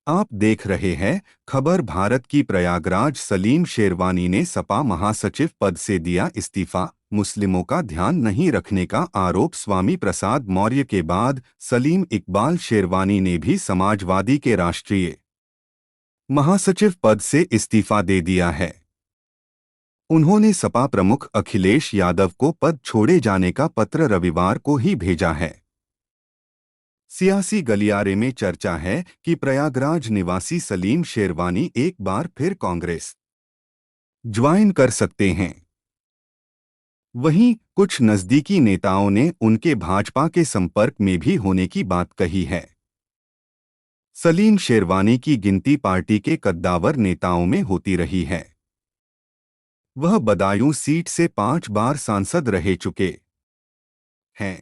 आप देख रहे हैं खबर भारत की। प्रयागराज सलीम शेरवानी ने सपा महासचिव पद से दिया इस्तीफा। मुस्लिमों का ध्यान नहीं रखने का आरोप। स्वामी प्रसाद मौर्य के बाद सलीम इकबाल शेरवानी ने भी समाजवादी के राष्ट्रीय महासचिव पद से इस्तीफा दे दिया है। उन्होंने सपा प्रमुख अखिलेश यादव को पद छोड़े जाने का पत्र रविवार को ही भेजा है। सियासी गलियारे में चर्चा है कि प्रयागराज निवासी सलीम शेरवानी एक बार फिर कांग्रेस ज्वाइन कर सकते हैं। वहीं कुछ नजदीकी नेताओं ने उनके भाजपा के संपर्क में भी होने की बात कही है। सलीम शेरवानी की गिनती पार्टी के कद्दावर नेताओं में होती रही है। वह बदायूं सीट से 5 बार सांसद रह चुके हैं।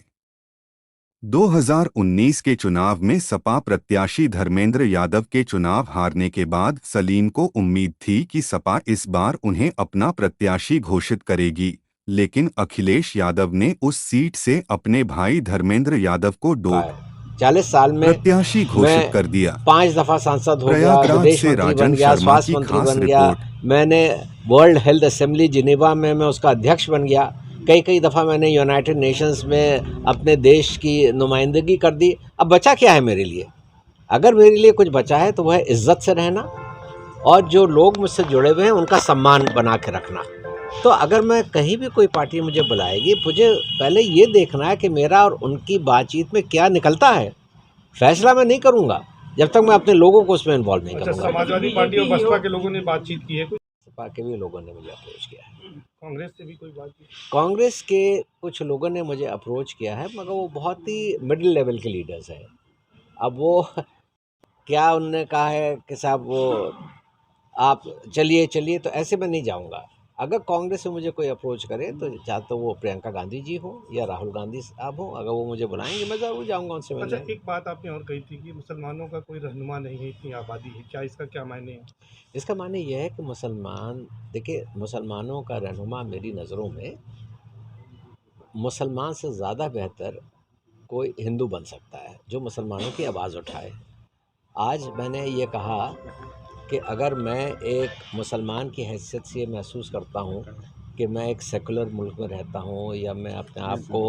2019 के चुनाव में सपा प्रत्याशी धर्मेंद्र यादव के चुनाव हारने के बाद सलीम को उम्मीद थी कि सपा इस बार उन्हें अपना प्रत्याशी घोषित करेगी, लेकिन अखिलेश यादव ने उस सीट से अपने भाई धर्मेंद्र यादव को 40 साल में प्रत्याशी घोषित कर दिया। 5 दफा सांसद हो गया, विदेश मंत्री बन गया, स्वास्थ्य मंत्री बन गया, मैंने वर्ल्ड हेल्थ असेंबली जिनेवा में मैं उसका अध्यक्ष बन गया। कई दफ़ा मैंने यूनाइटेड नेशंस में अपने देश की नुमाइंदगी कर दी। अब बचा क्या है मेरे लिए? अगर मेरे लिए कुछ बचा है तो वह है इज्जत से रहना और जो लोग मुझसे जुड़े हुए हैं उनका सम्मान बना के रखना। तो अगर मैं कहीं भी कोई पार्टी मुझे बुलाएगी, मुझे पहले ये देखना है कि मेरा और उनकी बातचीत में क्या निकलता है। फैसला मैं नहीं करूँगा जब तक मैं अपने लोगों को उसमें इन्वॉल्व नहीं करूँगा। समाजवादी पार्टी और बसपा के लोगों ने बातचीत की है? सपा के भी लोगों ने मुझे अप्रोच किया है। कांग्रेस से भी कोई बात की? कांग्रेस के कुछ लोगों ने मुझे अप्रोच किया है, मगर वो बहुत ही मिडिल लेवल के लीडर्स हैं। अब वो क्या उन्होंने कहा है कि साहब वो आप चलिए तो ऐसे में नहीं जाऊंगा। अगर कांग्रेस से मुझे कोई अप्रोच करे तो चाहे तो वो प्रियंका गांधी जी हो या राहुल गांधी साहब हो, अगर वो मुझे बुलाएंगे मैं ज़रूर जाऊंगा उनसे मिलने। अच्छा, एक बात आपने और कही थी कि मुसलमानों का कोई रहनुमा नहीं है, इतनी आबादी है, क्या इसका क्या मायने है? इसका माने यह है कि मुसलमान, देखिए मुसलमानों का रहनुमा मेरी नज़रों में मुसलमान से ज़्यादा बेहतर कोई हिंदू बन सकता है जो मुसलमानों की आवाज़ उठाए। आज मैंने ये कहा कि अगर मैं एक मुसलमान की हैसियत से महसूस करता हूँ कि मैं एक सेकुलर मुल्क में रहता हूँ या मैं अपने आप को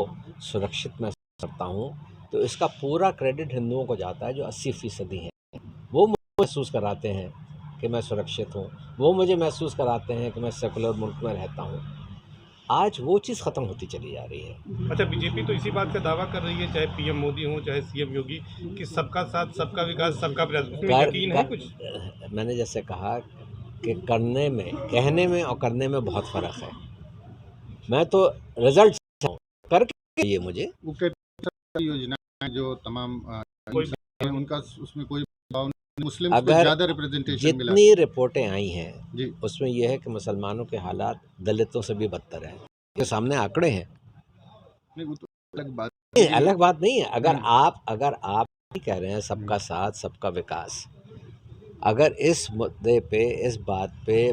सुरक्षित महसूस करता हूँ, तो इसका पूरा क्रेडिट हिंदुओं को जाता है जो 80% हैं। वो मुझे महसूस कराते हैं कि मैं सुरक्षित हूँ, वो मुझे महसूस कराते हैं कि मैं सेकुलर मुल्क में रहता हूँ। आज वो चीज़ ख़त्म होती चली जा रही है। अच्छा, बीजेपी तो इसी बात का दावा कर रही है, चाहे पीएम मोदी हो चाहे सीएम योगी, कि सबका साथ, सबका विकास, सबका प्रयास। यकीन है कुछ? मैंने जैसे कहा कि करने में, कहने में और करने में बहुत फ़र्क है। मैं तो रिजल्ट करके ये मुझे योजना जो तमाम उनका उसमें कोई मुस्लिम अगर ज़्यादा रिप्रेजेंटेशन मिला। जितनी रिपोर्टें आई हैं उसमें यह है कि मुसलमानों के हालात दलितों से भी बदतर है। के सामने आंकड़े हैं। नहीं, वो तो अलग बात नहीं है। अगर आप ही कह रहे हैं सबका साथ सबका विकास, अगर इस मुद्दे पे, इस बात पे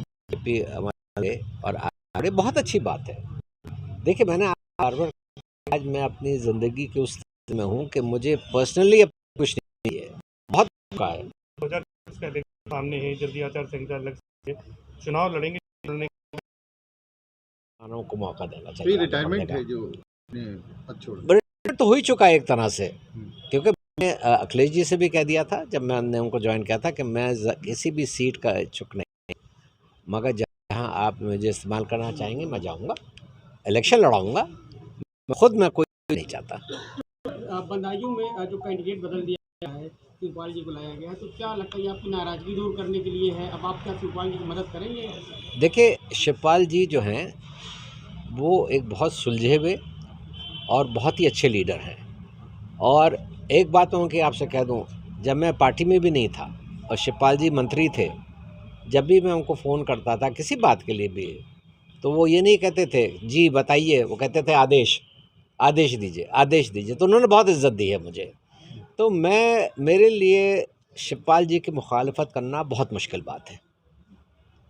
और आगे बहुत अच्छी बात है। देखिए मैंने आज मैं अपनी ज़िंदगी की उस में हूँ कि मुझे पर्सनली कुछ नहीं है, बहुत मौका है। सामने है, जल्दी आचार संहिता लग सकती है, चुनाव लड़ेंगे को मौका देना चाहिए। रिटायरमेंट है जो रिटायरमेंट तो हो ही चुका है एक तरह से, क्योंकि मैंने अखिलेश जी से भी कह दिया था जब मैंने उनको ज्वाइन किया था कि मैं किसी भी सीट का इच्छुक नहीं, मगर जहाँ आप मुझे इस्तेमाल करना चाहेंगे मैं जाऊँगा, इलेक्शन लड़ाऊँगा। मैं कोई नहीं चाहता। बदायूं में जो कैंडिडेट बदल दिया है, शिवपाल जी को लाया गया है, तो क्या लगता है आपकी नाराज़गी दूर करने के लिए है? अब आप क्या शिवपाल जी की मदद करेंगे? देखिए शिवपाल जी जो हैं वो एक बहुत सुलझे हुए और बहुत ही अच्छे लीडर हैं। और एक बात मैं उनकी आपसे कह दूं, जब मैं पार्टी में भी नहीं था और शिवपाल जी मंत्री थे, जब भी मैं उनको फ़ोन करता था किसी बात के लिए भी, तो वो ये नहीं कहते थे जी बताइए, वो कहते थे आदेश दीजिए। तो उन्होंने बहुत इज़्ज़त दी है मुझे। तो मेरे लिए शिवपाल जी की मुखालफत करना बहुत मुश्किल बात है।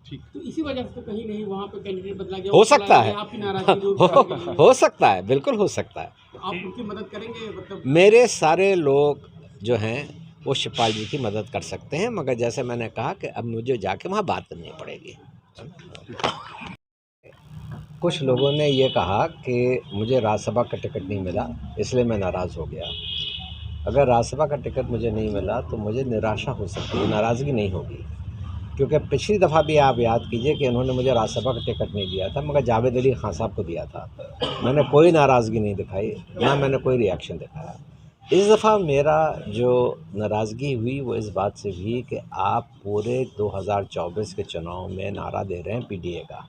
तो इसी वजह से तो कहीं नहीं वहाँ पे कैंडिडेट बदला गया। हो सकता है, आपकी नाराज़गी दूर हो सकता है, बिल्कुल हो सकता है। आप उनकी मदद करेंगे? मतलब मेरे सारे लोग जो हैं वो शिवपाल जी की मदद कर सकते हैं, मगर जैसे मैंने कहा कि अब मुझे जाके वहाँ बात करनी पड़ेगी। कुछ लोगों ने ये कहा कि मुझे राज्यसभा का टिकट नहीं मिला इसलिए मैं नाराज़ हो गया। अगर राज्यसभा का टिकट मुझे नहीं मिला तो मुझे निराशा हो सकती है, नाराज़गी नहीं होगी, क्योंकि पिछली दफ़ा भी आप याद कीजिए कि उन्होंने मुझे राज्यसभा का टिकट नहीं दिया था, मगर जावेद अली खान साहब को दिया था। मैंने कोई नाराज़गी नहीं दिखाई, ना मैंने कोई रिएक्शन दिखाया। इस दफ़ा मेरा जो नाराज़गी हुई वो इस बात से हुई कि आप पूरे 2024 के चुनाव में नारा दे रहे हैं पीडीए का,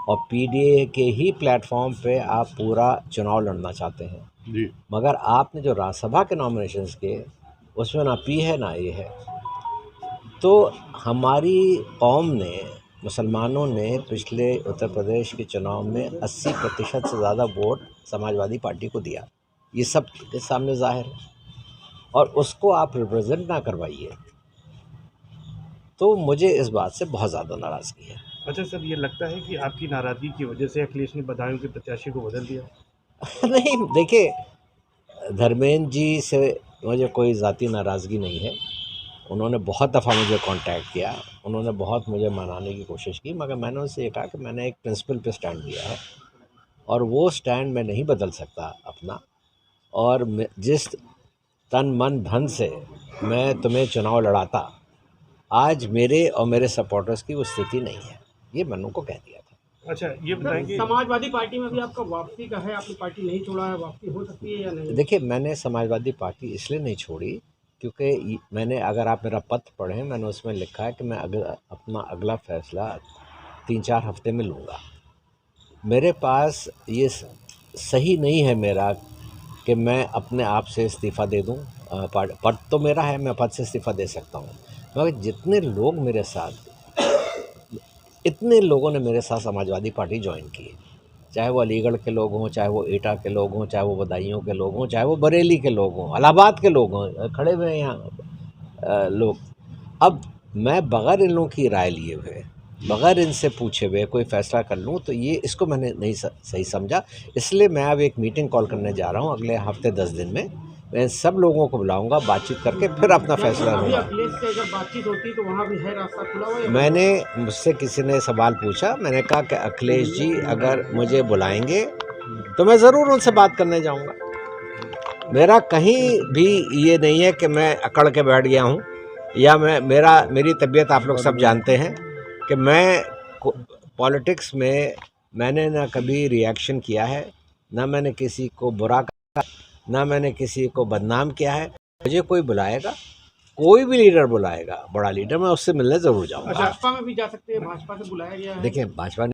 और पीडीए के ही प्लेटफॉर्म पे आप पूरा चुनाव लड़ना चाहते हैं जी। मगर आपने जो राज्यसभा के नॉमिनेशंस किए उसमें ना पी है ना ए है। तो हमारी कौम ने, मुसलमानों ने पिछले उत्तर प्रदेश के चुनाव में 80% से ज़्यादा वोट समाजवादी पार्टी को दिया, ये सब के सामने ज़ाहिर है, और उसको आप रिप्रेजेंट ना करवाइए, तो मुझे इस बात से बहुत ज़्यादा नाराज़गी है। अच्छा सर, ये लगता है कि आपकी नाराज़गी की वजह से अखिलेश ने बदायूं के प्रत्याशी को बदल दिया? नहीं, देखिए, धर्मेंद्र जी से मुझे कोई ज़ाती नाराज़गी नहीं है। उन्होंने बहुत दफ़ा मुझे कांटेक्ट किया, उन्होंने बहुत मुझे मनाने की कोशिश की, मगर मैंने उनसे ये कहा कि मैंने एक प्रिंसिपल पे स्टैंड लिया है और वो स्टैंड मैं नहीं बदल सकता अपना। और जिस तन मन धन से मैं तुम्हें चुनाव लड़ाता, आज मेरे और मेरे सपोर्टर्स की वो स्थिति नहीं है, ये मैंने उनको कह दिया था। अच्छा, ये बताएंगे, समाजवादी पार्टी में भी आपका वापसी का है, आपने पार्टी नहीं छोड़ा है, वापसी हो सकती है या नहीं? देखिए, मैंने समाजवादी पार्टी इसलिए नहीं छोड़ी क्योंकि मैंने, अगर आप मेरा पत्र पढ़ें, मैंने उसमें लिखा है कि मैं अपना अगला फैसला 3-4 हफ्ते में लूँगा। मेरे पास ये सही नहीं है मेरा कि मैं अपने आप से इस्तीफ़ा दे दूँ। पद तो मेरा है, मैं पद से इस्तीफ़ा दे सकता हूँ, मगर जितने लोग मेरे साथ, इतने लोगों ने मेरे साथ समाजवादी पार्टी ज्वाइन की, चाहे वो अलीगढ़ के लोग हों, चाहे वो एटा के लोग हों, चाहे वो बदायूं के लोग हों, चाहे वो बरेली के लोग हों, इलाहाबाद के लोग हों, खड़े हुए हैं यहाँ लोग। अब मैं बग़ैर इन लोगों की राय लिए हुए, बग़ैर इनसे पूछे हुए कोई फ़ैसला कर लूँ, तो ये इसको मैंने नहीं सही समझा। इसलिए मैं अब एक मीटिंग कॉल करने जा रहा हूँ अगले हफ्ते 10 दिन में। मैं सब लोगों को बुलाऊंगा, बातचीत करके फिर अपना फैसला लूँगा। अखिलेश से अगर बातचीत होती तो वहाँ भी है रास्ता खुला हुआ? मैंने, मुझसे किसी ने सवाल पूछा, मैंने कहा कि अखिलेश जी अगर मुझे बुलाएंगे तो मैं ज़रूर उनसे बात करने जाऊंगा। मेरा कहीं भी ये नहीं है कि मैं अकड़ के बैठ गया हूँ, या मेरी तबीयत आप लोग सब जानते हैं कि मैं पॉलिटिक्स में मैंने ना कभी रिएक्शन किया है, ना मैंने किसी को बुरा कहा, ना मैंने किसी को बदनाम किया है। मुझे कोई बुलाएगा, कोई भी लीडर बुलाएगा, बड़ा लीडर, मैं उससे मिलने ज़रूर जाऊँगा। भाजपा में भी जा सकते हैं, भाजपा से बुलाया गया है। देखिए, भाजपा